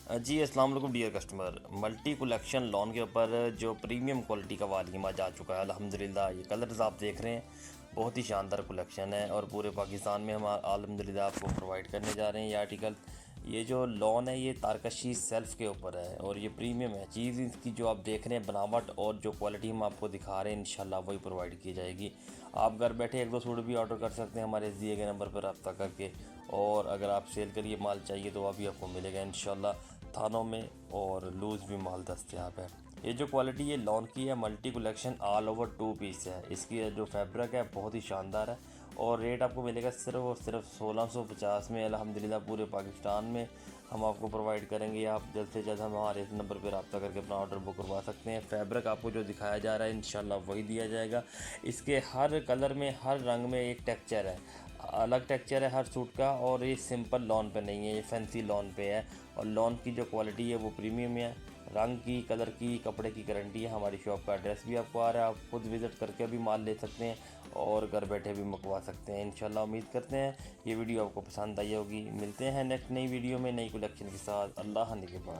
जी अस्सलाम वालेकुम dear customer. Multi collection lawn के ऊपर जो प्रीमियम क्वालिटी का वालीम आज आ चुका है अल्हम्दुलिल्लाह। ये कलर्स आप देख रहे हैं, बहुत ही शानदार कलेक्शन है और पूरे पाकिस्तान में हम अल्हम्दुलिल्लाह आपको प्रोवाइड करने जा रहे हैं ये आर्टिकल। ये जो लॉन है ये तारकशी सेल्फ के ऊपर है और ये प्रीमियम है। चीज़ इसकी जो आप देख रहे हैं बनावट और जो क्वालिटी हम आपको दिखा रहे हैं इंशाल्लाह वही प्रोवाइड की जाएगी। आप घर बैठे एक दो सूट भी ऑर्डर कर सकते हैं हमारे दिए गए नंबर पर रब्ता करके, और अगर आप सेल करिए माल चाहिए तो वह भी आपको मिलेगा इंशाल्लाह। थानों में और लूज़ भी माल दस्तयाब है। ये जो क्वालिटी है लॉन की है, multi collection all over 2 piece है। इसकी जो फैब्रिक है बहुत ही शानदार है और रेट आपको मिलेगा सिर्फ और सिर्फ 1650 में। अल्हम्दुलिल्लाह पूरे पाकिस्तान में हम आपको प्रोवाइड करेंगे। आप जल्द से जल्द हमारे इस नंबर पर रब्ता करके अपना ऑर्डर बुक करवा सकते हैं। फैब्रिक आपको जो दिखाया जा रहा है इंशाल्लाह वही दिया जाएगा। इसके हर कलर में हर रंग में एक टेक्सचर है, अलग टेक्सचर है हर सूट का, और ये सिंपल लॉन पे नहीं है, ये फैंसी लॉन पे है। और लॉन की जो क्वालिटी है वो प्रीमियम है। रंग की, कलर की, कपड़े की गारंटी है। हमारी शॉप का एड्रेस भी आपको आ रहा है, आप खुद विज़िट करके भी माल ले सकते हैं और घर बैठे भी मंगवा सकते हैं इंशाल्लाह। उम्मीद करते हैं ये वीडियो आपको पसंद आई होगी। मिलते हैं नेक्स्ट नई वीडियो में नई कलेक्शन के साथ। अल्लाह निगहबान।